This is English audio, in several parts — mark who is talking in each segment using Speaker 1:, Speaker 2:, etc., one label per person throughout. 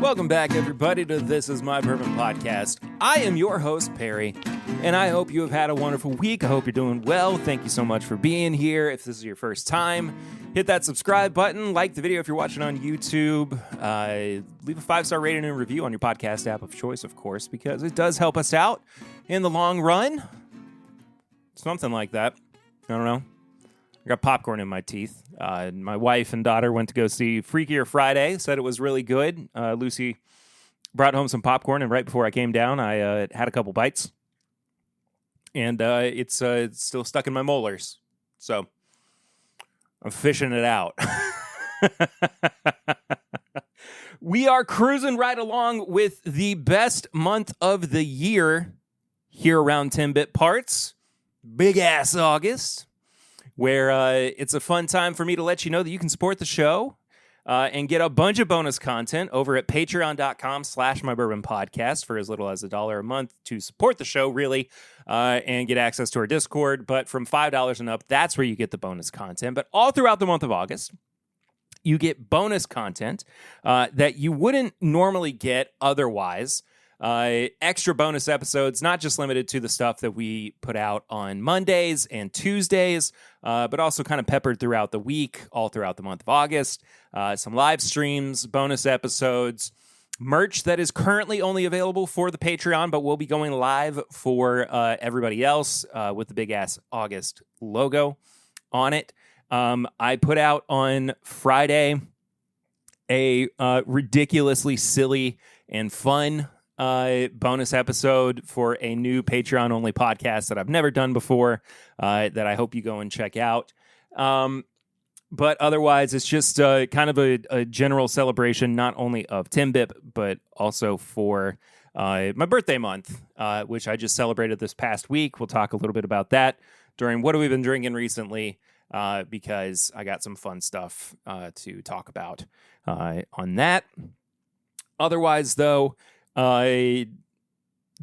Speaker 1: Welcome back, everybody, to This Is My Bourbon podcast. I am your host, Perry, and I hope you have had a wonderful week. I hope you're doing well. Thank you so much for being here. If this is your first time, hit that subscribe button, like the video if you're watching on YouTube, leave a 5-star rating and review on your podcast app of choice, of course, because it does help us out in the long run. Something like that. I don't know. I got popcorn in my teeth. My wife and daughter went to go see Freakier Friday, said it was really good. Lucy brought home some popcorn, and right before I came down, I had a couple bites. And it's still stuck in my molars. So I'm fishing it out. We are cruising right along with the best month of the year here around 10-Bit Parts. Big-ass August, where it's a fun time for me to let you know that you can support the show and get a bunch of bonus content over at patreon.com/mybourbonpodcast for as little as $1 a month to support the show, really, and get access to our Discord. But from $5 and up, that's where you get the bonus content. But all throughout the month of August, you get bonus content that you wouldn't normally get otherwise. Extra bonus episodes, not just limited to the stuff that we put out on Mondays and Tuesdays, but also kind of peppered throughout the week, all throughout the month of August. Some live streams, bonus episodes, merch that is currently only available for the Patreon, but will be going live for everybody else with the big ass August logo on it. I put out on Friday a ridiculously silly and fun bonus episode for a new Patreon-only podcast that I've never done before, that I hope you go and check out. But otherwise, it's just kind of a general celebration, not only of 10-Bit, but also for my birthday month, which I just celebrated this past week. We'll talk a little bit about that during What Have We Been Drinking Recently, because I got some fun stuff to talk about on that. Otherwise, though, the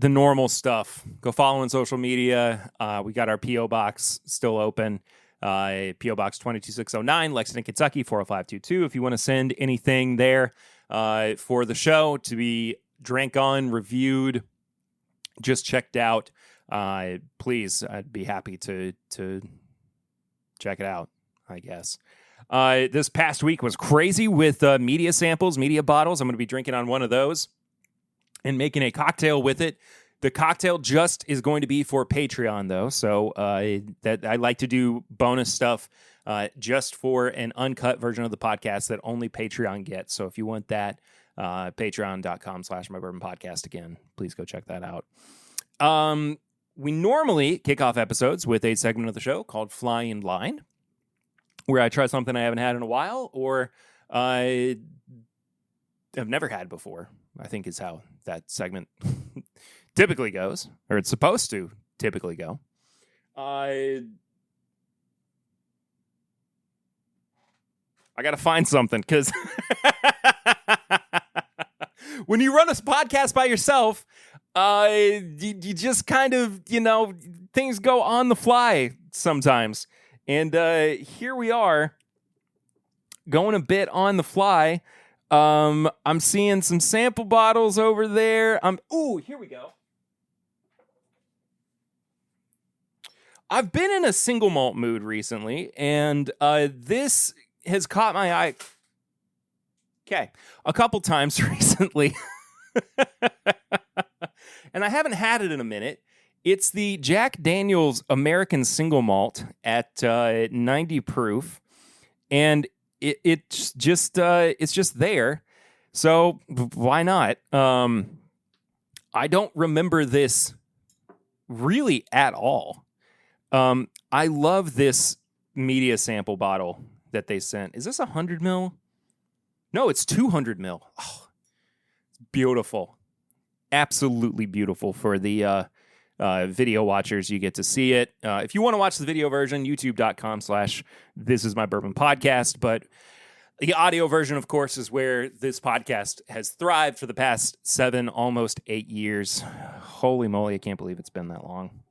Speaker 1: normal stuff. Go follow on social media. We got our P.O. Box still open. P.O. Box 22609, Lexington, Kentucky, 40522. If you want to send anything there for the show to be drank on, reviewed, just checked out, please, I'd be happy to check it out, I guess. This past week was crazy with media samples, media bottles. I'm going to be drinking on one of those and making a cocktail with it. The cocktail just is going to be for Patreon, though, so that I like to do bonus stuff just for an uncut version of the podcast that only Patreon gets. So if you want that, patreon.com/mybourbonpodcast. Again, please go check that out. We normally kick off episodes with a segment of the show called Fly in Line, where I try something I haven't had in a while or I have never had before, I think is how that segment typically goes, or it's supposed to typically go. I got to find something, because when you run a podcast by yourself, you just kind of, things go on the fly sometimes. And here we are going a bit on the fly. I'm seeing some sample bottles over there. Here we go. I've been in a single malt mood recently, and this has caught my eye. Okay, a couple times recently. And I haven't had it in a minute. It's the Jack Daniel's American Single Malt at 90 proof, and it's just there. So why not? I don't remember this really at all. I love this media sample bottle that they sent. Is this 100 mil? No, it's 200 mil. Oh, it's beautiful. Absolutely beautiful. For the video watchers, you get to see it. If you want to watch the video version, youtube.com/thisismybourbonpodcast. But the audio version, of course, is where this podcast has thrived for the past 7, almost 8 years. Holy moly, I can't believe it's been that long.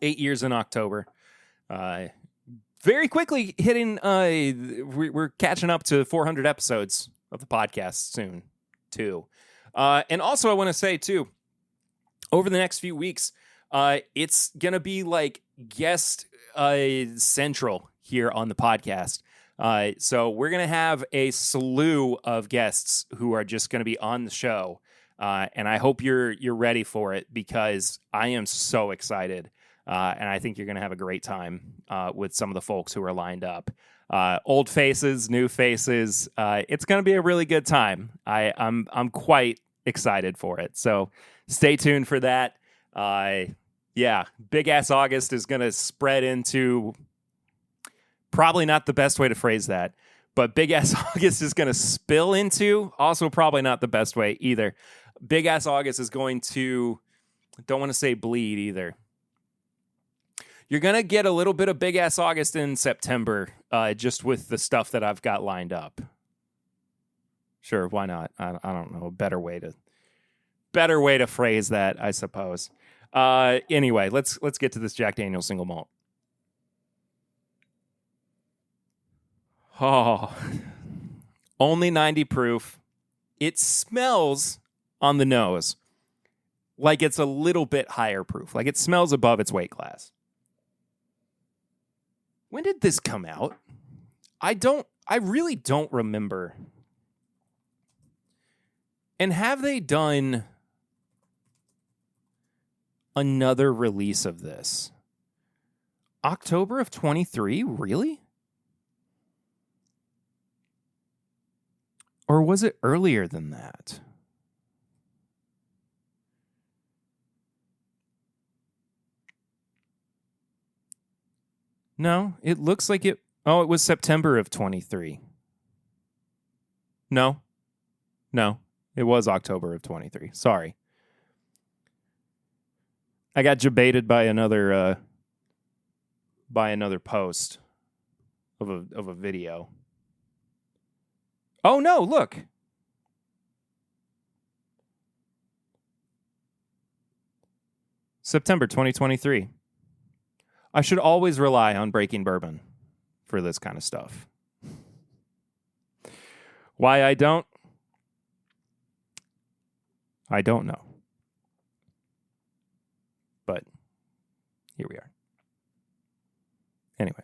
Speaker 1: 8 years in October. Very quickly hitting, we're catching up to 400 episodes of the podcast soon. too. And also, I want to say, too, over the next few weeks, it's going to be like guest central here on the podcast. So we're going to have a slew of guests who are just going to be on the show. And I hope you're ready for it, because I am so excited. And I think you're going to have a great time with some of the folks who are lined up. Old faces, new faces. It's going to be a really good time. I'm quite excited for it. So stay tuned for that. Yeah, Big Ass August is going to spread into, probably not the best way to phrase that, but Big Ass August is going to spill into, also probably not the best way either. Big Ass August is going to, don't want to say bleed either. You're going to get a little bit of Big Ass August in September, just with the stuff that I've got lined up. Sure, why not? I don't know, a better way to phrase that, I suppose. Anyway, let's get to this Jack Daniel's single malt. Oh, only 90 proof. It smells on the nose like it's a little bit higher proof, like it smells above its weight class. When did this come out? I really don't remember. And have they done another release of this? October of 23? Really? Or was it earlier than that? No, it looks like it. Oh, it was September of 23. No, it was October of 23. Sorry. I got debated by another post of a video. Oh no, look. September 2023. I should always rely on Breaking Bourbon for this kind of stuff. Why I don't know. But here we are. Anyway.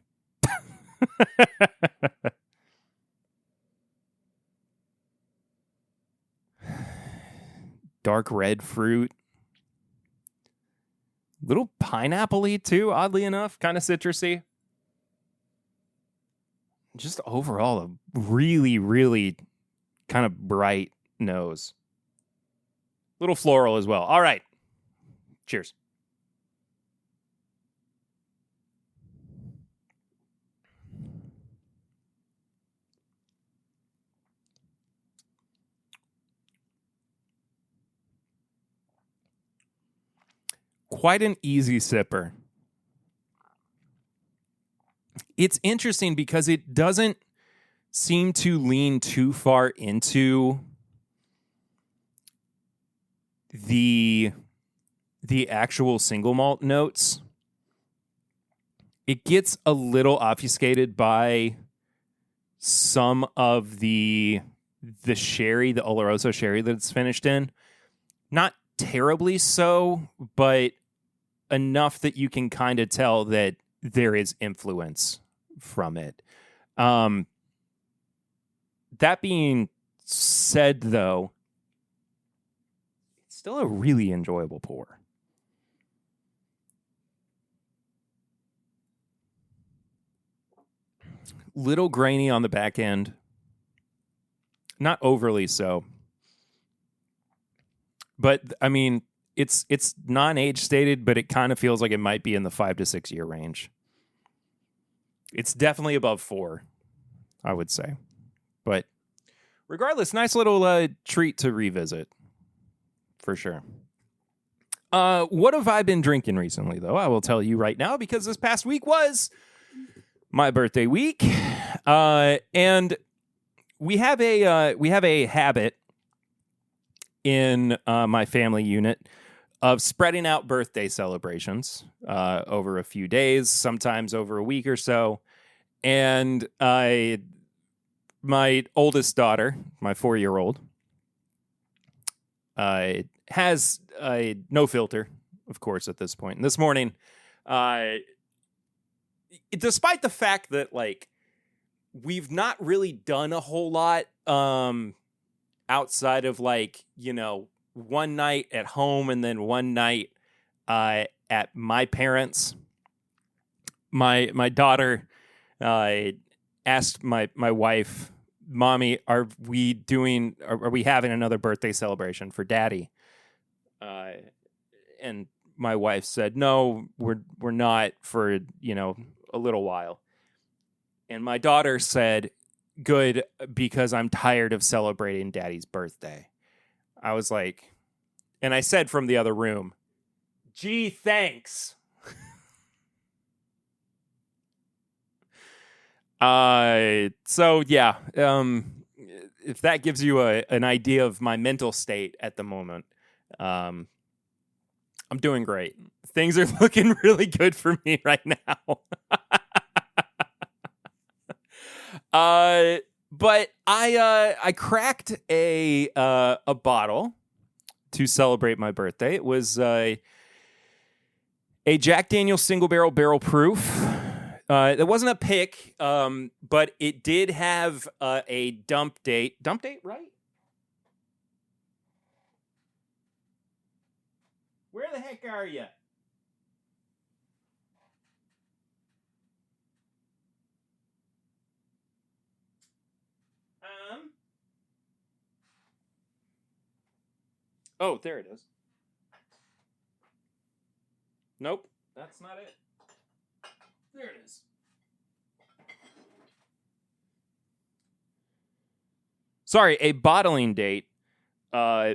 Speaker 1: Dark red fruit. Little pineapple-y too, oddly enough. Kind of citrusy. Just overall a really, really kind of bright nose. Little floral as well. All right. Cheers. Quite an easy sipper. It's interesting because it doesn't seem to lean too far into the actual single malt notes. It gets a little obfuscated by some of the sherry, the Oloroso sherry that it's finished in. Not terribly so, but enough that you can kind of tell that there is influence from it. That being said, though, it's still a really enjoyable pour. Little grainy on the back end. Not overly so. But, I mean, it's non-age stated, but it kind of feels like it might be in the 5 to 6 year range. It's definitely above 4, I would say. But regardless, nice little treat to revisit, for sure. What have I been drinking recently, though? I will tell you right now, because this past week was my birthday week. And we have a habit in my family unit of spreading out birthday celebrations over a few days, sometimes over a week or so. And my oldest daughter, my 4-year-old, has no filter, of course, at this point. And this morning, despite the fact that like we've not really done a whole lot outside of like, you know, one night at home and then one night at my parents', my daughter asked my wife, "Mommy, are we having another birthday celebration for Daddy?" And my wife said, "No, we're not for, you know, a little while." And my daughter said, "Good, because I'm tired of celebrating Daddy's birthday." I was like, and I said from the other room, "Gee, thanks." So yeah, if that gives you an idea of my mental state at the moment, I'm doing great. Things are looking really good for me right now. But I cracked a bottle to celebrate my birthday. It was a Jack Daniel's single barrel proof. It wasn't a pick, but it did have a dump date. Dump date, right? Where the heck are you? Oh, there it is. Nope, that's not it. There it is. Sorry, a bottling date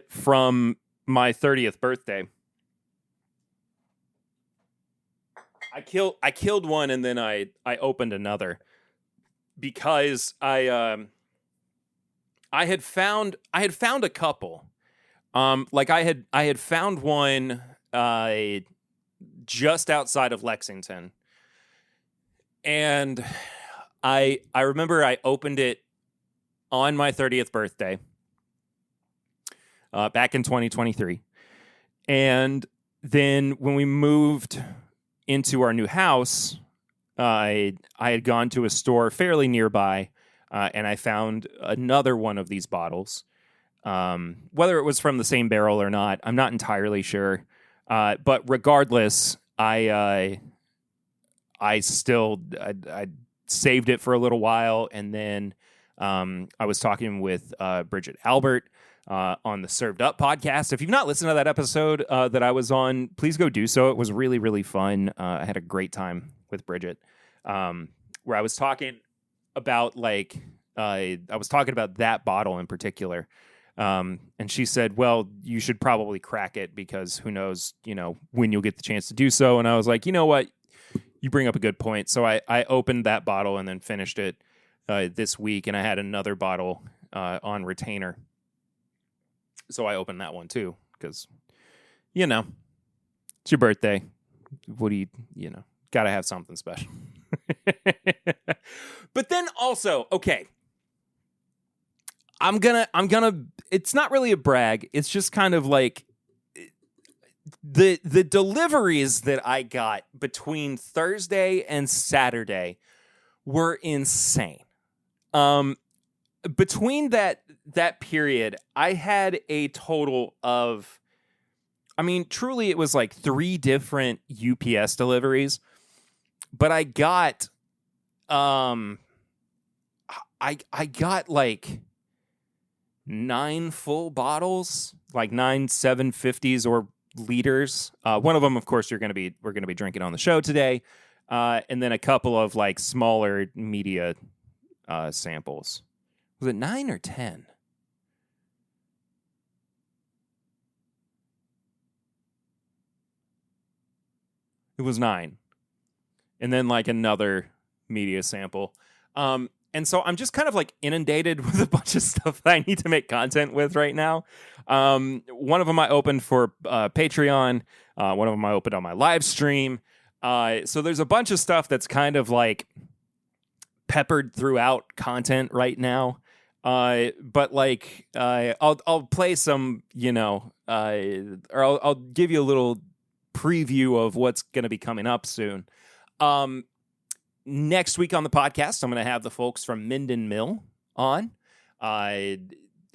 Speaker 1: from my 30th birthday. I killed one and then I opened another because I had found a couple. Like I had found one just outside of Lexington. And I remember I opened it on my 30th birthday back in 2023. And then when we moved into our new house, I had gone to a store fairly nearby, and I found another one of these bottles. Whether it was from the same barrel or not, I'm not entirely sure. But regardless, I saved it for a little while, and then I was talking with Bridget Albert on the Served Up podcast. If you've not listened to that episode that I was on, please go do so. It was really, really fun. I had a great time with Bridget, where I was talking about I was talking about that bottle in particular. And she said, "Well, you should probably crack it because who knows, you know, when you'll get the chance to do so." And I was like, you know what? You bring up a good point. So I opened that bottle and then finished it this week, and I had another bottle on retainer. So I opened that one too because, you know, it's your birthday. What do you know, got to have something special. But then also, okay, I'm gonna, it's not really a brag. It's just kind of like the deliveries that I got between Thursday and Saturday were insane. Between that period, I had a total of, I mean, truly it was like 3 different UPS deliveries, but I got, I got like 9 full bottles, like 9 750s or liters. One of them, of course, we're going to be drinking on the show today. And then a couple of like smaller media samples. Was it 9 or 10? It was 9. And then like another media sample. And so I'm just kind of like inundated with a bunch of stuff that I need to make content with right now. One of them I opened for Patreon. One of them I opened on my live stream. So there's a bunch of stuff that's kind of like peppered throughout content right now. But like, I'll play some, or I'll give you a little preview of what's going to be coming up soon. Next week on the podcast, I'm going to have the folks from Minden Mill on. I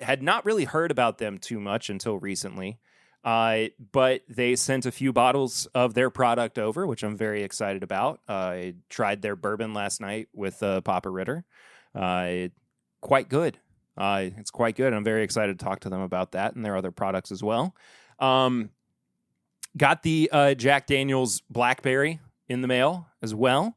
Speaker 1: had not really heard about them too much until recently, but they sent a few bottles of their product over, which I'm very excited about. I tried their bourbon last night with Papa Ritter. Quite good. It's quite good. I'm very excited to talk to them about that and their other products as well. Got the Jack Daniel's Blackberry in the mail as well.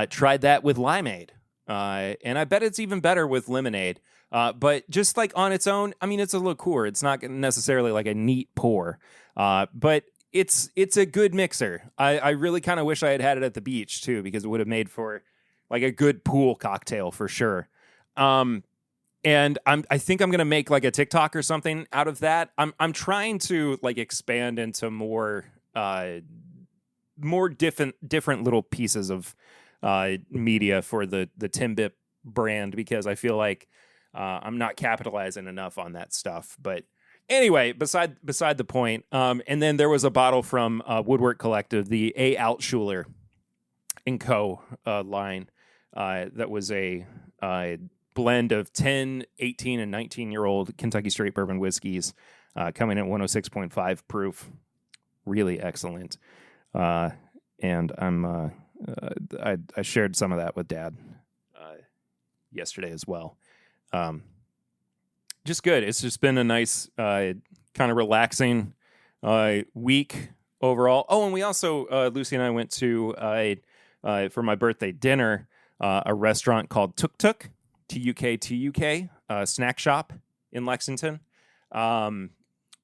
Speaker 1: Tried that with limeade. And I bet it's even better with lemonade. But just like on its own, I mean, it's a liqueur. It's not necessarily like a neat pour. But it's a good mixer. I really kind of wish I had it at the beach too, because it would have made for like a good pool cocktail for sure. And I think I'm gonna make like a TikTok or something out of that. I'm trying to like expand into more different little pieces of media for the Timbip brand, because I feel like I'm not capitalizing enough on that stuff. But anyway, beside the point. And then there was a bottle from Woodwork Collective, the A. Altschuler & Co. Line that was a blend of 10, 18, and 19-year-old Kentucky Straight Bourbon whiskeys coming at 106.5 proof. Really excellent. And I shared some of that with Dad yesterday as well. Just good. It's just been a nice, kind of relaxing week overall. Oh, and we also, Lucy and I went to, for my birthday dinner, a restaurant called Tuk Tuk, T-U-K, snack shop in Lexington,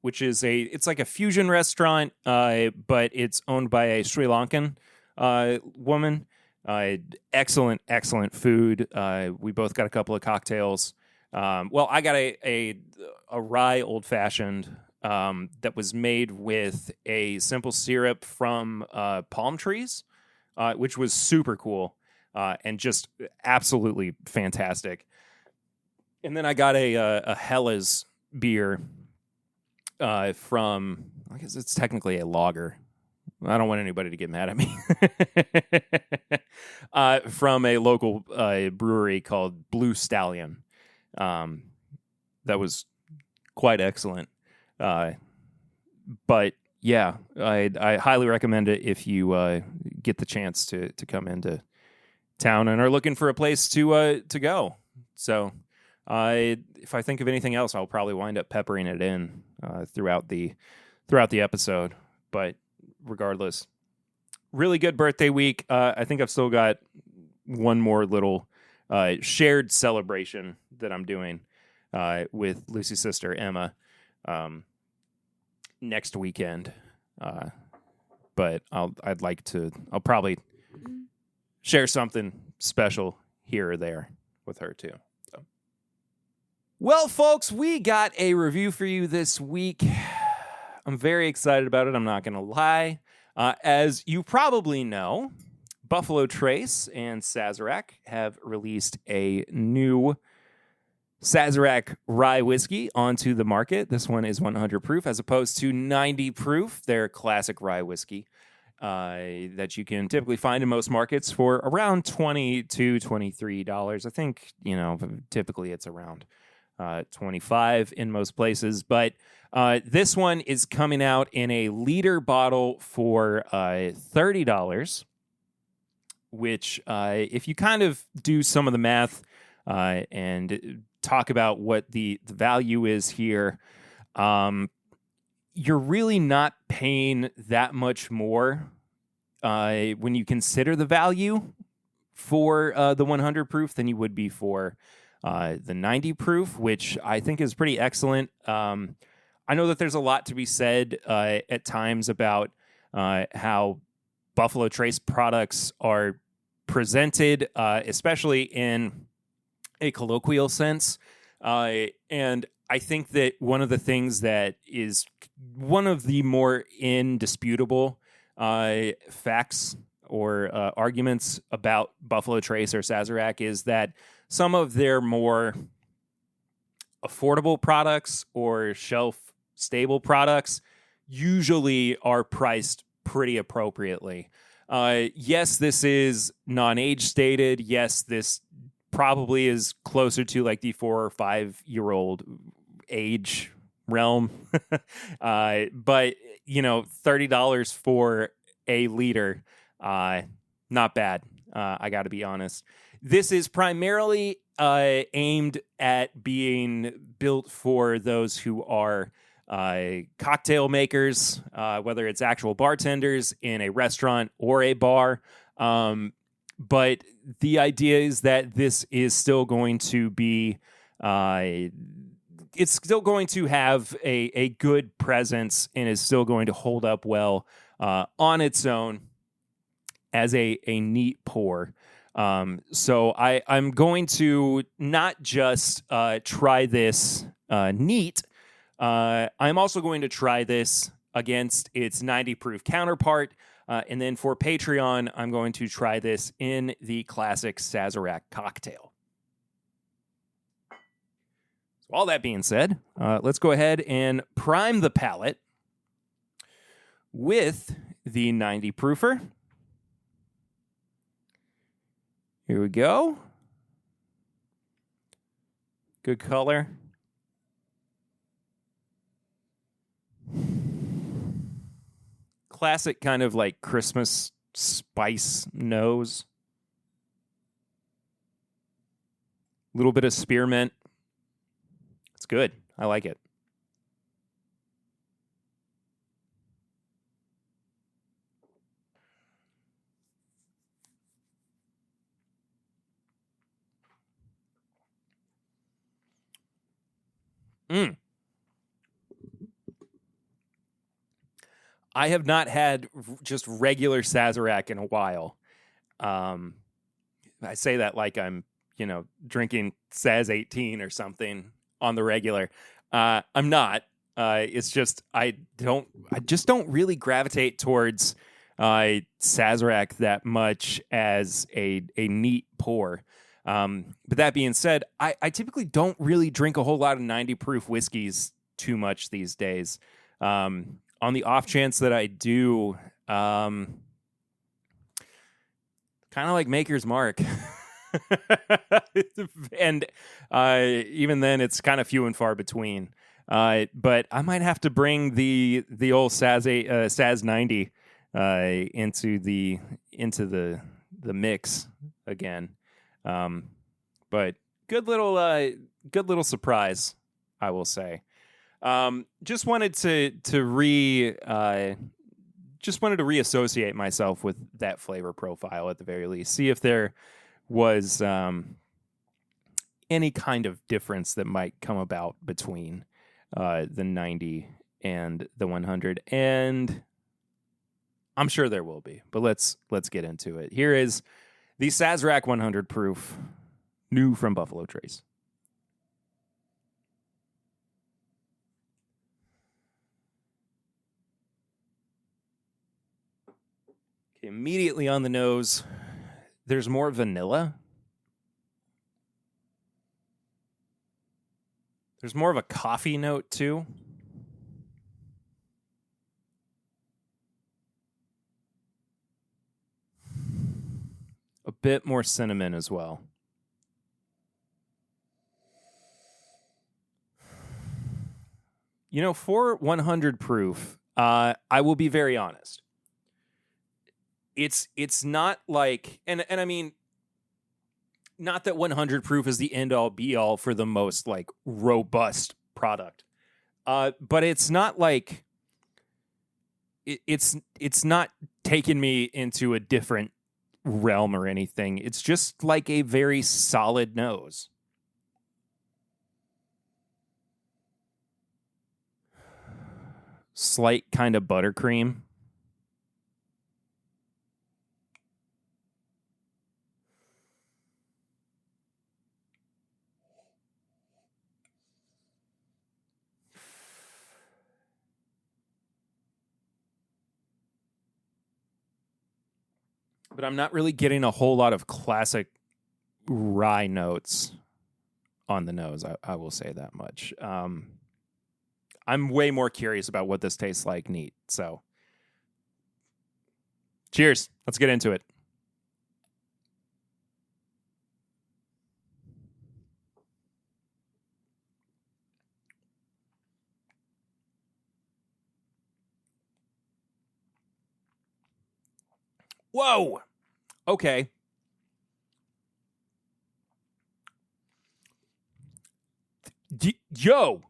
Speaker 1: which is it's like a fusion restaurant, but it's owned by a Sri Lankan woman. Excellent food. We both got a couple of cocktails. Well, I got a rye old fashioned that was made with a simple syrup from palm trees, which was super cool and just absolutely fantastic. And then I got a Hellas beer from, I guess it's technically a lager. I don't want anybody to get mad at me. From a local brewery called Blue Stallion. That was quite excellent. But yeah, I highly recommend it if you get the chance to come into town and are looking for a place to go. So if I think of anything else, I'll probably wind up peppering it in throughout the episode. But regardless, really good birthday week. I think I've still got one more little shared celebration that I'm doing with Lucy's sister Emma next weekend. But I'll probably share something special here or there with her too. So. Well, folks, we got a review for you this week. I'm very excited about it. I'm not going to lie. As you probably know, Buffalo Trace and Sazerac have released a new Sazerac rye whiskey onto the market. This one is 100 proof as opposed to 90 proof, their classic rye whiskey that you can typically find in most markets for around $20 to $23. I think, typically it's around 25 in most places, but this one is coming out in a liter bottle for $30, which if you kind of do some of the math and talk about what the value is here, you're really not paying that much more when you consider the value for the 100 proof than you would be for the 90 proof, which I think is pretty excellent. I know that there's a lot to be said at times about how Buffalo Trace products are presented, especially in a colloquial sense. And I think that one of the things that is one of the more indisputable facts or arguments about Buffalo Trace or Sazerac is that some of their more affordable products or shelf stable products usually are priced pretty appropriately. Yes, this is non-age stated. Yes, this probably is closer to like the 4 or 5 year old age realm. But $30 for a liter, not bad. I got to be honest. This is primarily aimed at being built for those who are cocktail makers, whether it's actual bartenders in a restaurant or a bar. But the idea is that this is still going to be, it's still going to have a good presence and is still going to hold up well on its own as a neat pour. So I'm going to not just try this neat. I'm also going to try this against its 90 proof counterpart. And then for Patreon, I'm going to try this in the classic Sazerac cocktail. So all that being said, let's go ahead and prime the palate with the 90 proofer. Here we go. Good color. Classic kind of like Christmas spice nose. A little bit of spearmint. It's good. I like it. I have not had just regular Sazerac in a while. I say that like I'm, drinking Saz 18 or something on the regular. I'm not. It's just I just don't really gravitate towards Sazerac that much as a neat pour. But that being said, I typically don't really drink a whole lot of 90 proof whiskeys too much these days. On the off chance that I do, kind of like Maker's Mark. And even then, it's kind of few and far between. But I might have to bring the old Saz 90 into the mix again. But good little surprise, I will say. Just wanted to reassociate myself with that flavor profile at the very least. See if there was any kind of difference that might come about between the 90 and the 100, and I'm sure there will be. But let's get into it. Here is the Sazerac 100 proof, new from Buffalo Trace. Immediately on the nose, there's more vanilla. There's more of a coffee note, too. A bit more cinnamon as well. For 100 proof, I will be very honest. It's not like, and I mean, not that 100 proof is the end all be all for the most like robust product, but it's not like it's not taking me into a different realm or anything. It's just like a very solid nose. Slight kind of buttercream. But I'm not really getting a whole lot of classic rye notes on the nose. I will say that much. I'm way more curious about what this tastes like neat. So, cheers. Let's get into it. Whoa. Okay. Yo,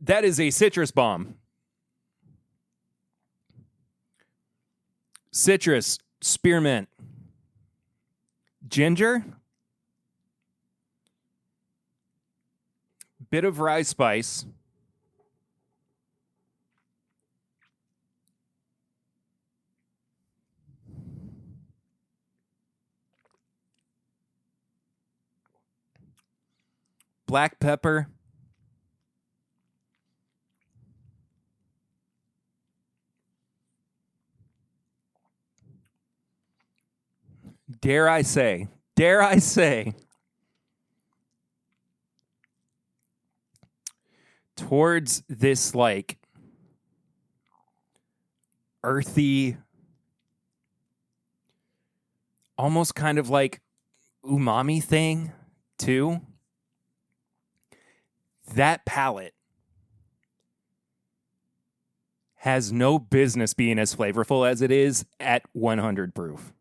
Speaker 1: that is a citrus bomb. Citrus, spearmint, ginger, bit of rye spice, black pepper, dare I say, towards this like earthy, almost kind of like umami thing too. That palate has no business being as flavorful as it is at 100 proof.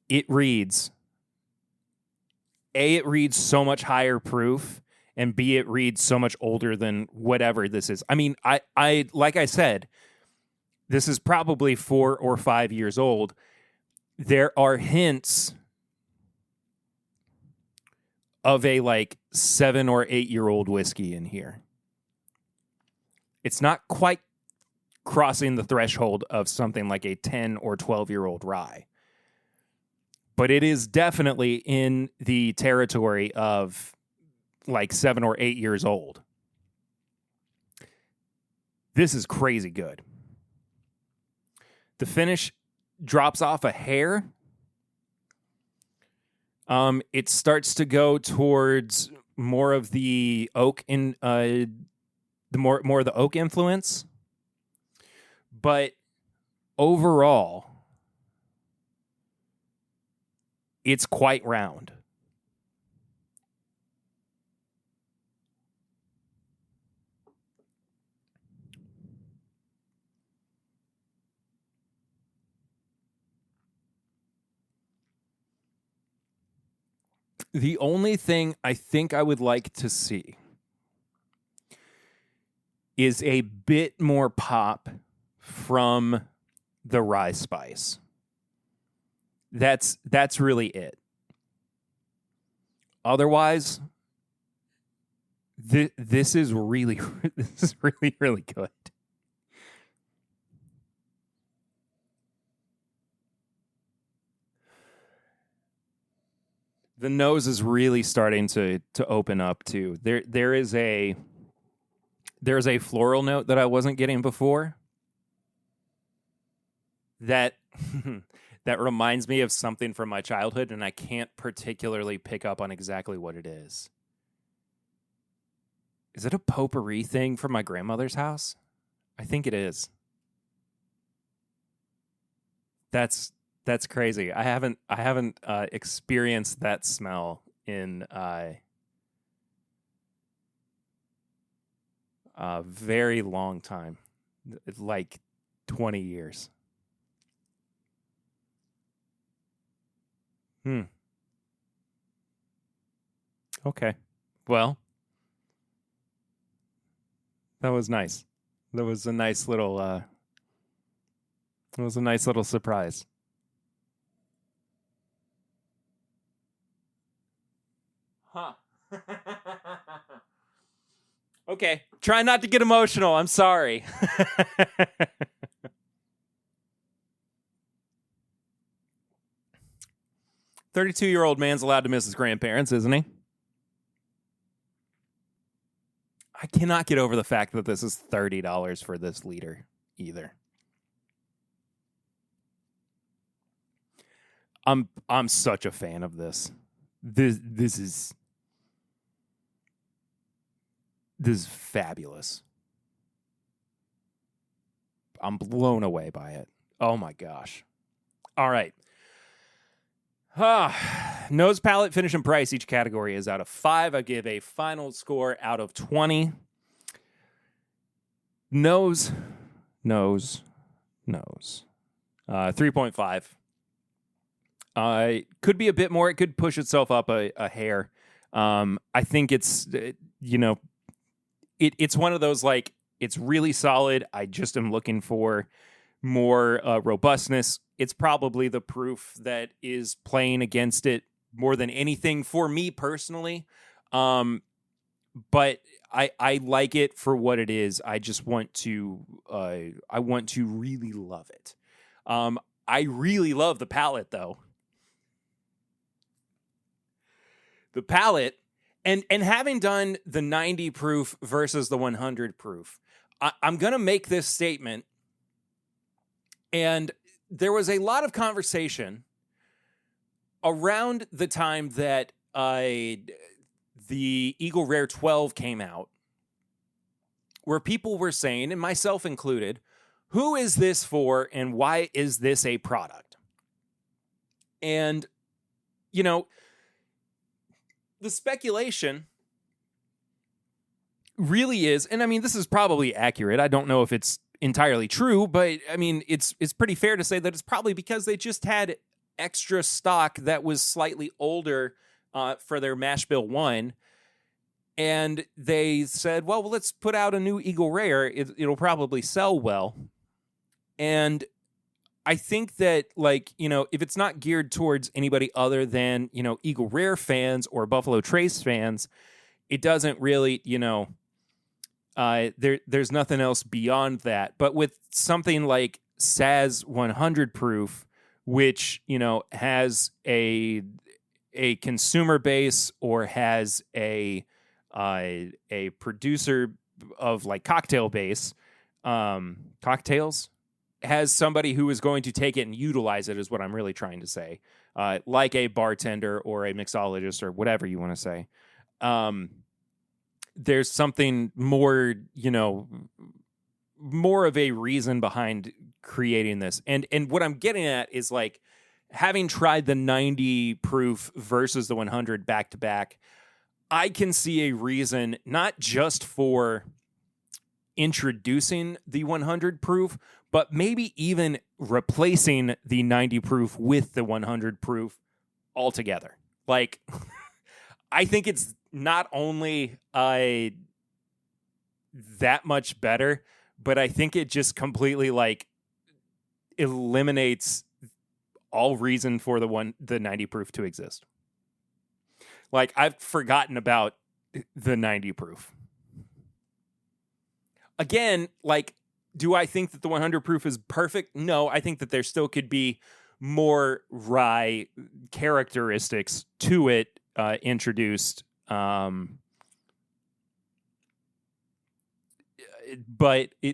Speaker 1: It reads so much higher proof, and B, it reads so much older than whatever this is. I mean, I like I said, this is probably 4 or 5 years old. There are hints of a like 7 or 8 year old whiskey in here. It's not quite crossing the threshold of something like a 10 or 12 year old rye, but it is definitely in the territory of like 7 or 8 years old. This is crazy good. The finish drops off a hair. It starts to go towards more of the oak in the more of the oak influence, but overall, it's quite round. The only thing I think I would like to see is a bit more pop from the rye spice. That's really it. Otherwise, this is really really good. The nose is really starting to open up too. There's a floral note that I wasn't getting before. That that reminds me of something from my childhood, and I can't particularly pick up on exactly what it is. Is it a potpourri thing from my grandmother's house? I think it is. That's crazy. I haven't experienced that smell in a very long time, like 20 years. Okay. Well, that was nice. That was a nice little surprise. Huh. Okay. Try not to get emotional. I'm sorry. 32-year-old man's allowed to miss his grandparents, isn't he? I cannot get over the fact that this is $30 for this liter either. I'm such a fan of this. This is fabulous. I'm blown away by it. Oh my gosh. All right. Nose, palate, finish, and price. Each category is out of 5. I give a final score out of 20. Nose. 3.5. Could be a bit more. It could push itself up a hair. I think it's, it's one of those, like, it's really solid. I just am looking for more robustness. It's probably the proof that is playing against it more than anything for me personally. But I like it for what it is. I just want to really love it. I really love the palate though. The palate, and having done the 90 proof versus the 100 proof, I'm going to make this statement. And there was a lot of conversation around the time that the Eagle Rare 12 came out, where people were saying, and myself included, who is this for and why is this a product? And, the speculation really is, and I mean, this is probably accurate. I don't know if it's entirely true, but I mean, it's pretty fair to say that it's probably because they just had extra stock that was slightly older for their mash bill 1. And they said, well, let's put out a new Eagle Rare. It'll probably sell well. And I think that, like, if it's not geared towards anybody other than, Eagle Rare fans or Buffalo Trace fans, it doesn't really, there's nothing else beyond that. But with something like Saz 100 proof, which, has a consumer base or has a producer of like cocktail base, cocktails, has somebody who is going to take it and utilize it is what I'm really trying to say. Like a bartender or a mixologist or whatever you want to say. There's something more, more of a reason behind creating this. And what I'm getting at is, like, having tried the 90 proof versus the 100 back to back, I can see a reason not just for introducing the 100 proof, but maybe even replacing the 90 proof with the 100 proof altogether. Like, I think it's not only that much better, but I think it just completely, like, eliminates all reason for the 90 proof to exist. Like, I've forgotten about the 90 proof. Again, like, do I think that the 100 proof is perfect? No, I think that there still could be more rye characteristics to it introduced. But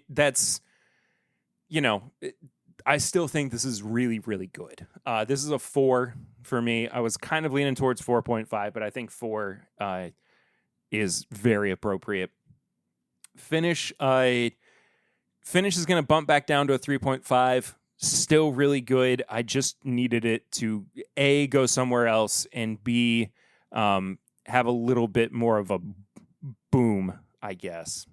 Speaker 1: that's, I still think this is really, really good. This is a 4 for me. I was kind of leaning towards 4.5, but I think 4 is very appropriate. Finish is going to bump back down to a 3.5. Still really good. I just needed it to A, go somewhere else, and B, have a little bit more of a boom, I guess.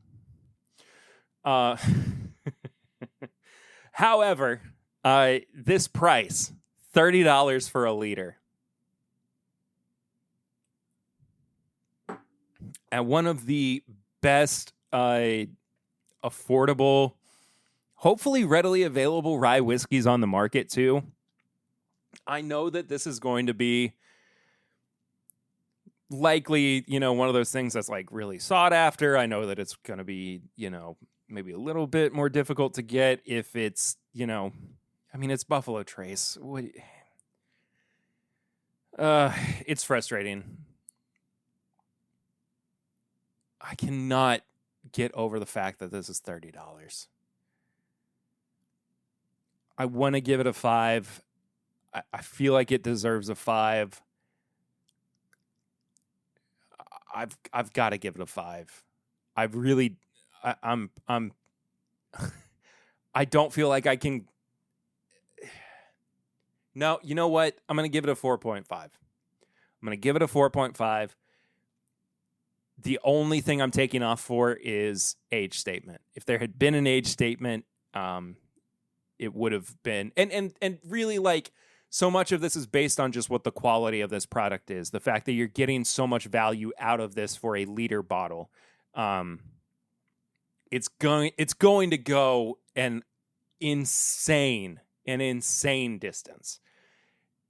Speaker 1: However, this price, $30 for a liter. At one of the best affordable, hopefully readily available rye whiskeys on the market too. I know that this is going to be likely, one of those things that's like really sought after. I know that it's going to be, maybe a little bit more difficult to get if it's, it's Buffalo Trace. It's frustrating. I cannot get over the fact that this is $30. I want to give it a 5. I feel like it deserves a 5. I've got to give it a 5. I'm I don't feel like I can. No, you know what? I'm going to give it a 4.5. I'm going to give it a 4.5. The only thing I'm taking off for is age statement. If there had been an age statement, it would have been, and really, like, so much of this is based on just what the quality of this product is. The fact that you're getting so much value out of this for a liter bottle. It's going to go an insane distance.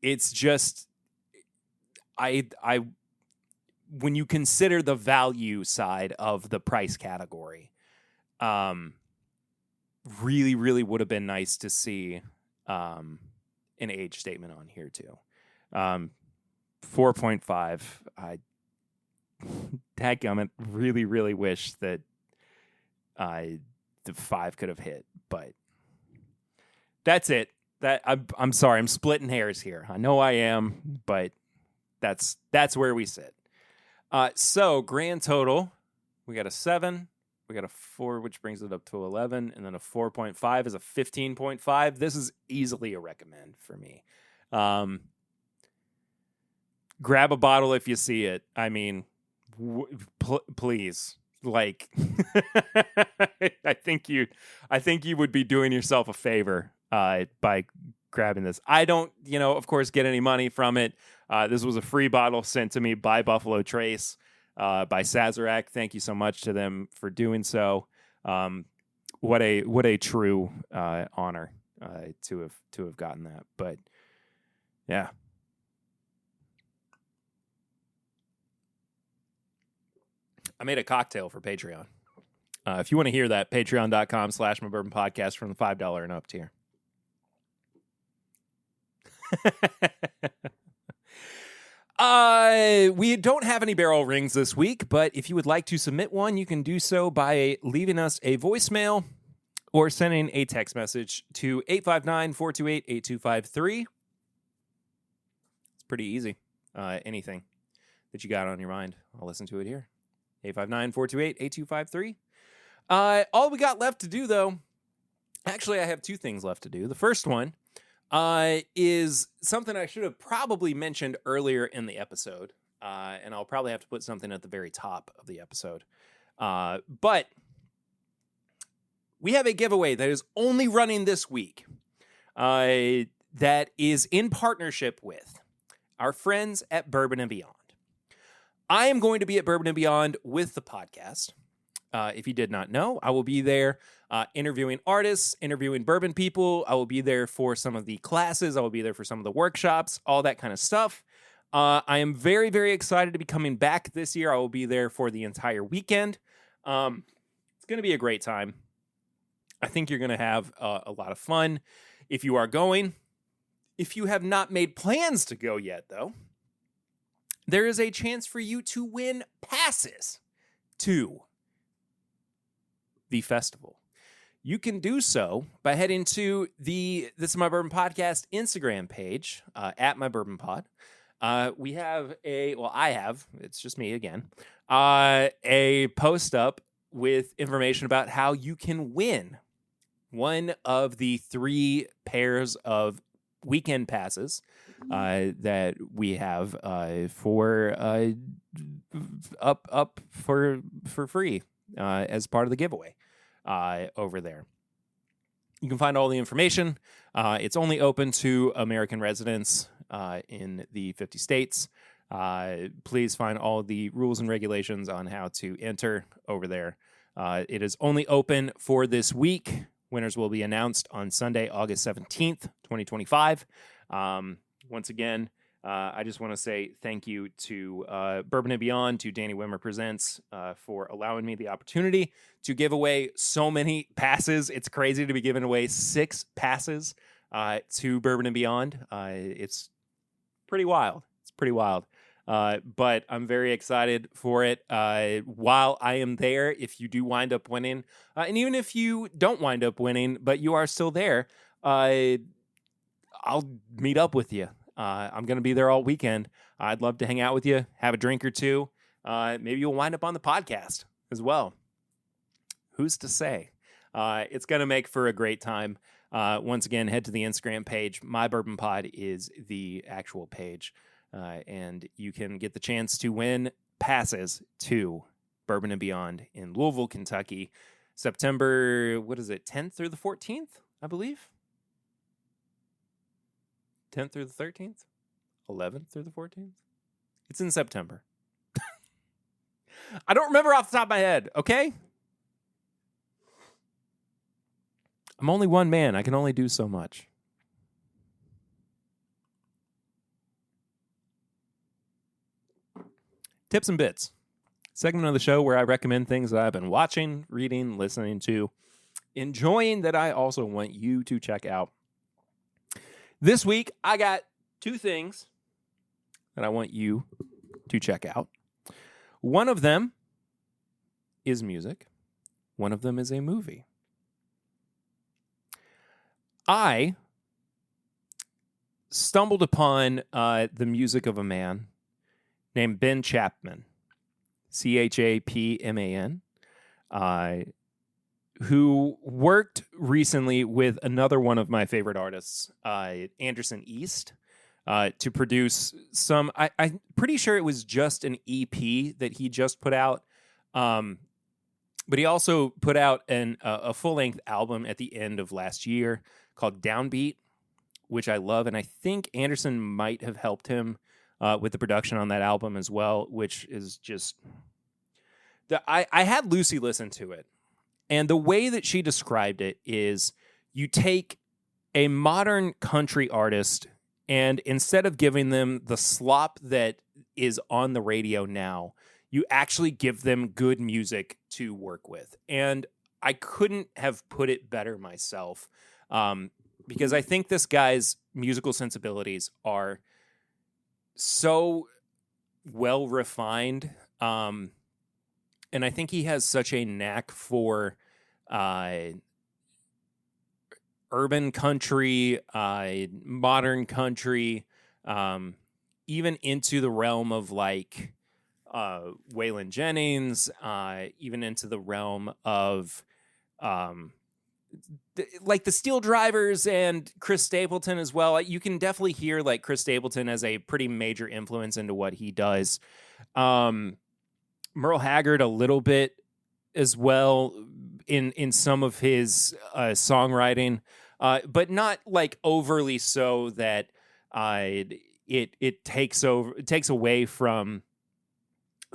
Speaker 1: It's just, I when you consider the value side of the price category, really, really would have been nice to see an age statement on here too. 4.5. I dadgummit, really, really wish that the 5 could have hit, but that's it. I'm sorry, I'm splitting hairs here. I know I am, but that's where we sit. So grand total, we got a 7, we got a 4, which brings it up to 11, and then a 4.5 is a 15.5. This is easily a recommend for me. Grab a bottle if you see it. I mean, please. Like, I think you would be doing yourself a favor by grabbing this. I don't, of course, get any money from it. This was a free bottle sent to me by Buffalo Trace, by Sazerac. Thank you so much to them for doing so. What a true honor to have gotten that. But yeah. I made a cocktail for Patreon. If you want to hear that, patreon.com/mybourbonpodcast from the $5 and up tier. We don't have any barrel rings this week, but if you would like to submit one, you can do so by leaving us a voicemail or sending a text message to 859-428-8253. It's pretty easy. Anything that you got on your mind, I'll listen to it here. 859-428-8253. All we got left to do, though, actually, I have 2 things left to do. The first one is something I should have probably mentioned earlier in the episode, and I'll probably have to put something at the very top of the episode. But we have a giveaway that is only running this week that is in partnership with our friends at Bourbon and Beyond. I am going to be at Bourbon and Beyond with the podcast. If you did not know, I will be there interviewing artists, interviewing bourbon people. I will be there for some of the classes. I will be there for some of the workshops, all that kind of stuff. I am very, very excited to be coming back this year. I will be there for the entire weekend. It's going to be a great time. I think you're going to have a lot of fun if you are going. If you have not made plans to go yet, though, there is a chance for you to win passes to the festival. You can do so by heading to the This Is My Bourbon Podcast Instagram page, at My Bourbon Pod. We have I have, it's just me again, a post up with information about how you can win one of the 3 pairs of weekend passes that we have for up for free as part of the giveaway over there. You can find all the information. It's only open to American residents in the 50 states. Please find all the rules and regulations on how to enter over there. It is only open for this week. Winners will be announced on Sunday, August 17th, 2025. Once again, I just want to say thank you to Bourbon and Beyond, to Danny Wimmer Presents, for allowing me the opportunity to give away so many passes. It's crazy to be giving away 6 passes to Bourbon and Beyond. It's pretty wild. But I'm very excited for it. While I am there, if you do wind up winning, and even if you don't wind up winning, but you are still there, I'll meet up with you. I'm going to be there all weekend. I'd love to hang out with you, have a drink or two. Maybe you'll wind up on the podcast as well. Who's to say? It's going to make for a great time. Once again, head to the Instagram page. My Bourbon Pod is the actual page. And you can get the chance to win passes to Bourbon and Beyond in Louisville, Kentucky, September, 10th through the 14th, I believe? 10th through the 13th? 11th through the 14th? It's in September. I don't remember off the top of my head, okay? I'm only one man. I can only do so much. Tips and Bits. Segment of the show where I recommend things that I've been watching, reading, listening to, enjoying that I also want you to check out. This week, I got two things that I want you to check out. One of them is music. One of them is a movie. I stumbled upon the music of a man named Ben Chapman, Chapman, who worked recently with another one of my favorite artists, Anderson East, to produce some. I'm pretty sure it was just an EP that he just put out, but he also put out a full-length album at the end of last year called Downbeat, which I love, and I think Anderson might have helped him with the production on that album as well, which is just... I had Lucy listen to it, and the way that she described it is you take a modern country artist and instead of giving them the slop that is on the radio now, you actually give them good music to work with. And I couldn't have put it better myself, because I think this guy's musical sensibilities are so well refined. And I think he has such a knack for urban country, modern country, even into the realm of like Waylon Jennings, even into the realm of like the Steel Drivers and Chris Stapleton as well. You can definitely hear like Chris Stapleton as a pretty major influence into what he does. Merle Haggard a little bit as well in some of his songwriting, but not like overly so that it takes away from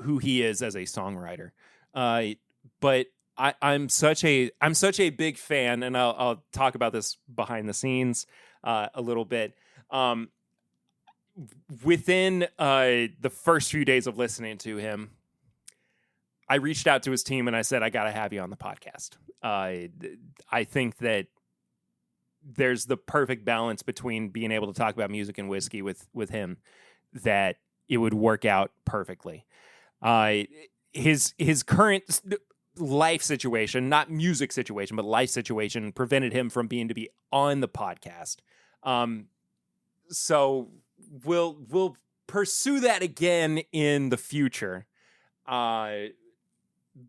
Speaker 1: who he is as a songwriter. But I'm such a big fan, and I'll talk about this behind the scenes a little bit. Within the first few days of listening to him, I reached out to his team and I said, I got to have you on the podcast. I think that there's the perfect balance between being able to talk about music and whiskey with him, that it would work out perfectly. His current life situation, not music situation, but life situation, prevented him from being to be on the podcast. So we'll pursue that again in the future.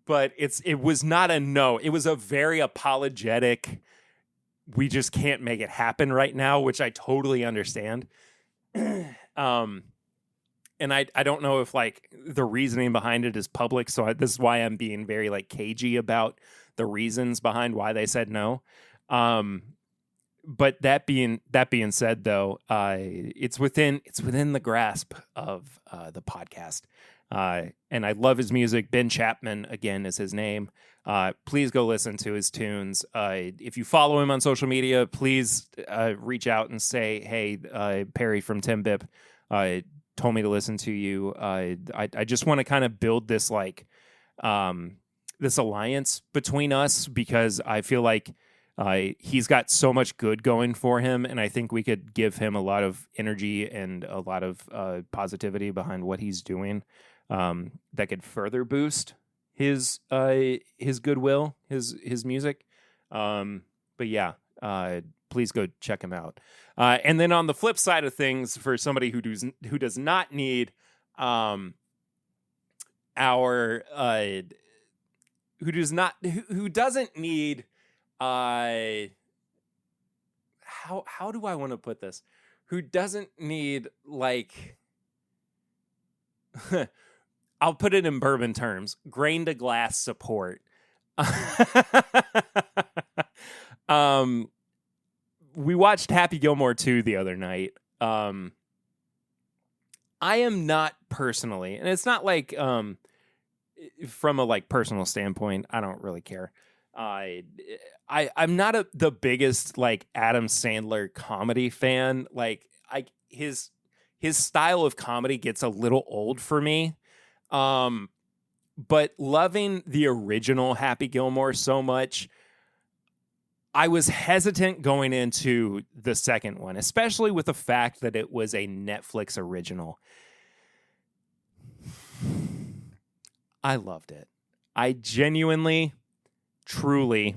Speaker 1: But it was not a no. It was a very apologetic, we just can't make it happen right now, which I totally understand. And I don't know if like the reasoning behind it is public, so this is why I'm being very like cagey about the reasons behind why they said no. But that being said, though, it's within the grasp of the podcast. And I love his music. Ben Chapman, again, is his name. Please go listen to his tunes. If you follow him on social media, please reach out and say, hey, Perry from Tim Bip told me to listen to you. I just want to kind of build this like this alliance between us, because I feel like he's got so much good going for him, and I think we could give him a lot of energy and a lot of positivity behind what he's doing. That could further boost his goodwill, his music. But yeah, please go check him out. And then on the flip side of things, for somebody who does not need who doesn't need how do I want to put this? Who doesn't need, like, I'll put it in Bourbon terms, grain to glass support. We watched Happy Gilmore 2 the other night. I am not personally, and it's not like from a like personal standpoint, I don't really care. I'm not the biggest like Adam Sandler comedy fan. Like his style of comedy gets a little old for me. But loving the original Happy Gilmore so much, I was hesitant going into the second one, especially with the fact that it was a Netflix original. I loved it. I genuinely, truly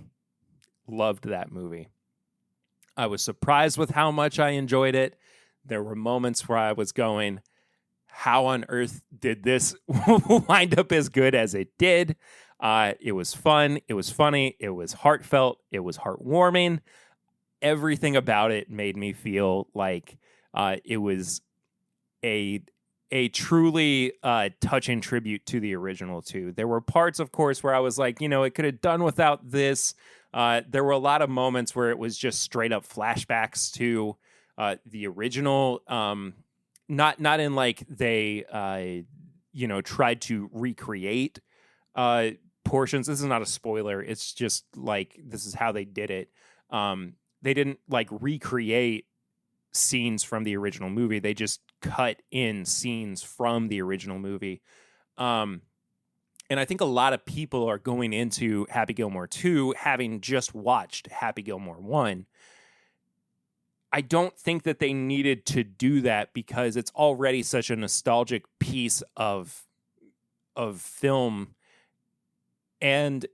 Speaker 1: loved that movie. I was surprised with how much I enjoyed it. There were moments where I was going, how on earth did this wind up as good as it did? It was fun. It was funny. It was heartfelt. It was heartwarming. Everything about it made me feel like it was a truly touching tribute to the original too. There were parts, of course, where I was like, it could have done without this. There were a lot of moments where it was just straight up flashbacks to the original. Not in like they tried to recreate portions. This is not a spoiler. It's just like this is how they did it. They didn't like recreate scenes from the original movie. They just cut in scenes from the original movie. And I think a lot of people are going into Happy Gilmore 2 having just watched Happy Gilmore 1. I don't think that they needed to do that because it's already such a nostalgic piece of film. And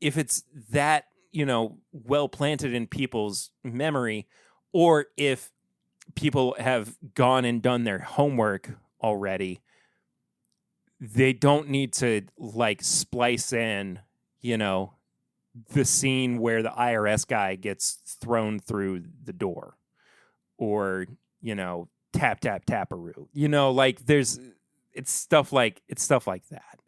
Speaker 1: if it's that, well planted in people's memory, or if people have gone and done their homework already, they don't need to like splice in, the scene where the IRS guy gets thrown through the door, or, tap, tap, taparoo, like it's stuff like that.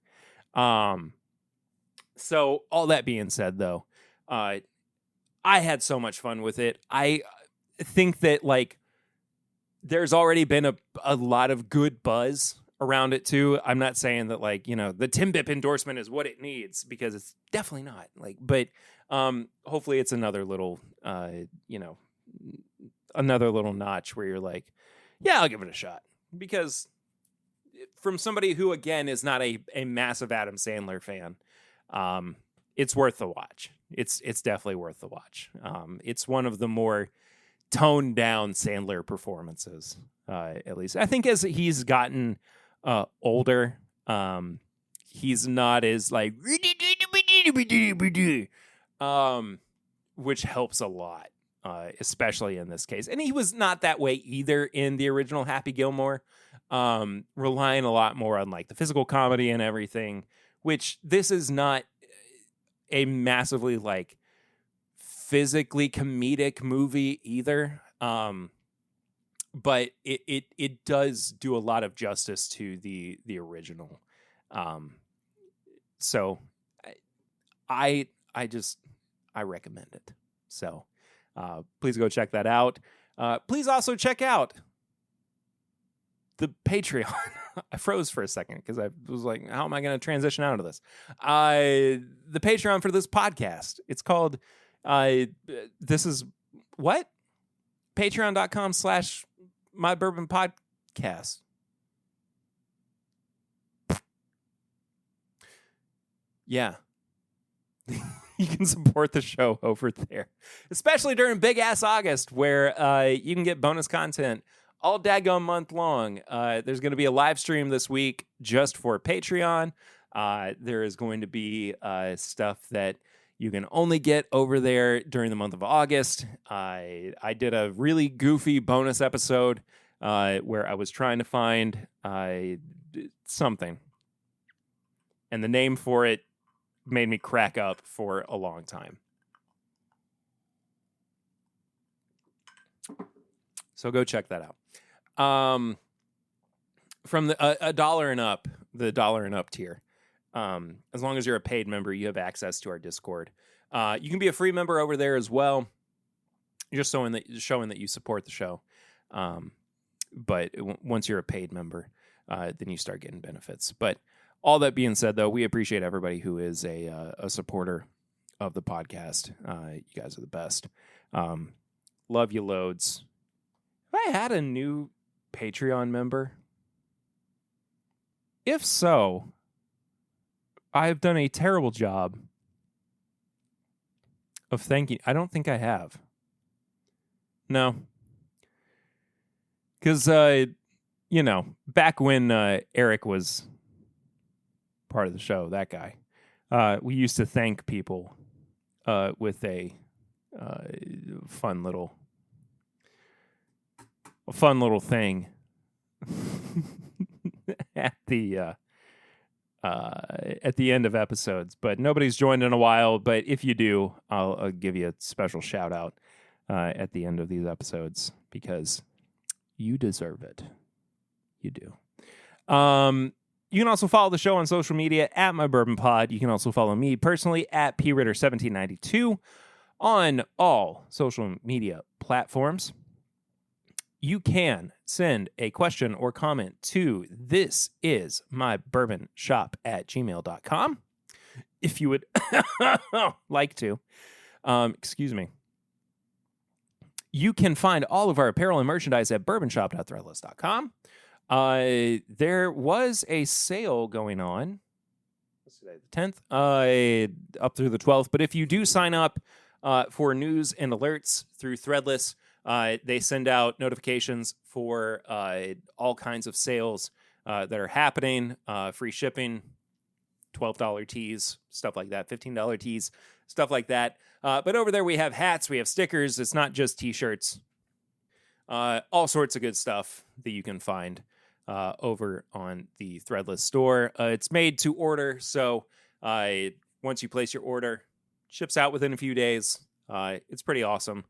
Speaker 1: So all that being said though, I had so much fun with it. I think that like there's already been a lot of good buzz around it too. I'm not saying that like, the Tim Bip endorsement is what it needs, because it's definitely not. Like, but hopefully it's another little another little notch where you're like, yeah, I'll give it a shot. Because from somebody who again is not a massive Adam Sandler fan, it's worth the watch. It's definitely worth the watch. It's one of the more toned down Sandler performances, at least. I think as he's gotten older, he's not as like which helps a lot, especially in this case. And he was not that way either in the original Happy Gilmore, relying a lot more on like the physical comedy and everything, which this is not a massively like physically comedic movie either. But it does do a lot of justice to the original. So I recommend it. So please go check that out. Please also check out the Patreon. I froze for a second because I was like, how am I going to transition out of this? The Patreon for this podcast. It's called this is what? Patreon.com/My Bourbon Podcast. Yeah. You can support the show over there, especially during Big Ass August, where you can get bonus content all daggone month long. There's going to be a live stream this week just for Patreon. There is going to be stuff that you can only get over there during the month of August. I did a really goofy bonus episode where I was trying to find something, and the name for it made me crack up for a long time. So go check that out. From the $1 and up, the $1 and up tier. As long as you're a paid member, you have access to our Discord. You can be a free member over there as well, just showing that you support the show. But once you're a paid member, then you start getting benefits. But all that being said, though, we appreciate everybody who is a supporter of the podcast. You guys are the best. Love you loads. Have I had a new Patreon member? If so, I've done a terrible job of thanking. I don't think I have. No. Because, back when Eric was part of the show, that guy, we used to thank people with a fun little thing at the end of episodes. But nobody's joined in a while. But if you do, I'll give you a special shout out at the end of these episodes because you deserve it. You do. You can also follow the show on social media at My Bourbon Pod. You can also follow me personally at PRitter1792 on all social media platforms. You can send a question or comment to thisismybourbonshop@gmail.com if you would like to. Excuse me. You can find all of our apparel and merchandise at bourbonshop.threadless.com. There was a sale going on. What's today? The 10th? Up through the 12th. But if you do sign up for news and alerts through Threadless, they send out notifications for all kinds of sales that are happening, free shipping, $12 tees, stuff like that, $15 tees, stuff like that. But over there we have hats, we have stickers. It's not just T-shirts. All sorts of good stuff that you can find over on the Threadless store. It's made to order, so once you place your order, ships out within a few days. It's pretty awesome.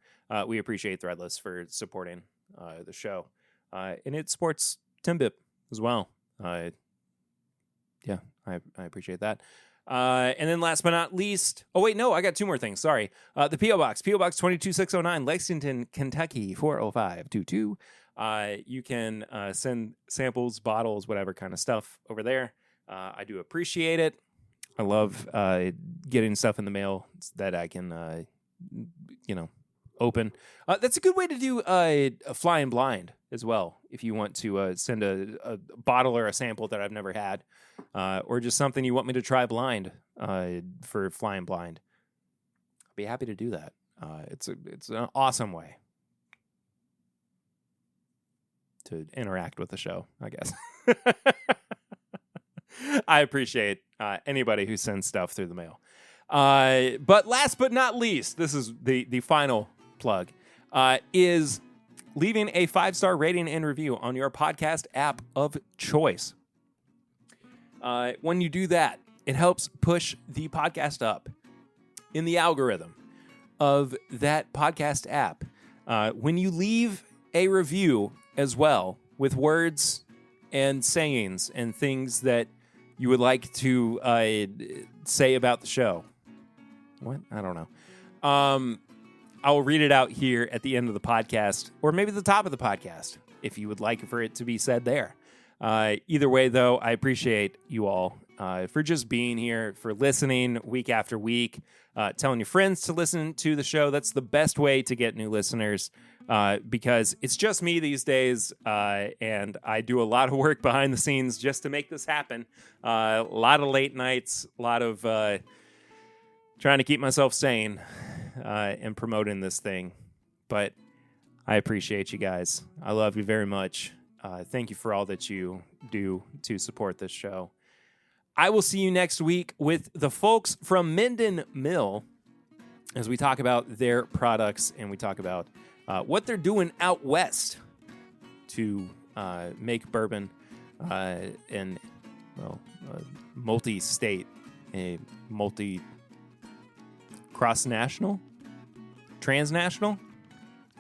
Speaker 1: We appreciate Threadless for supporting the show. And it supports Timbip as well. I appreciate that. And then last but not least, I got two more things. Sorry. The P.O. Box, P.O. Box 22609, Lexington, Kentucky, 40522. You can send samples, bottles, whatever kind of stuff over there. I do appreciate it. I love getting stuff in the mail that I can, open. That's a good way to do a flying blind as well. If you want to send a bottle or a sample that I've never had, or just something you want me to try blind for flying blind, I'll be happy to do that. It's an awesome way to interact with the show, I guess. I appreciate anybody who sends stuff through the mail. But last but not least, this is the final plug, is leaving a 5-star rating and review on your podcast app of choice. When you do that, it helps push the podcast up in the algorithm of that podcast app. When you leave a review as well with words and sayings and things that you would like to say about the show. What? I don't know. I will read it out here at the end of the podcast, or maybe the top of the podcast, if you would like for it to be said there. Either way, though, I appreciate you all for just being here, for listening week after week, telling your friends to listen to the show. That's the best way to get new listeners, because it's just me these days, and I do a lot of work behind the scenes just to make this happen. A lot of late nights, a lot of trying to keep myself sane and promoting this thing. But I appreciate you guys. I love you very much. Thank you for all that you do to support this show. I will see you next week with the folks from Minden Mill. as we talk about their products and we talk about what they're doing out west to make bourbon and, well, multi-state, a multi-cross-national, transnational,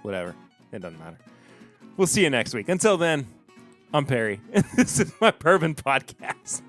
Speaker 1: whatever. It doesn't matter. We'll see you next week. Until then, I'm Perry, and this is my Bourbon Podcast.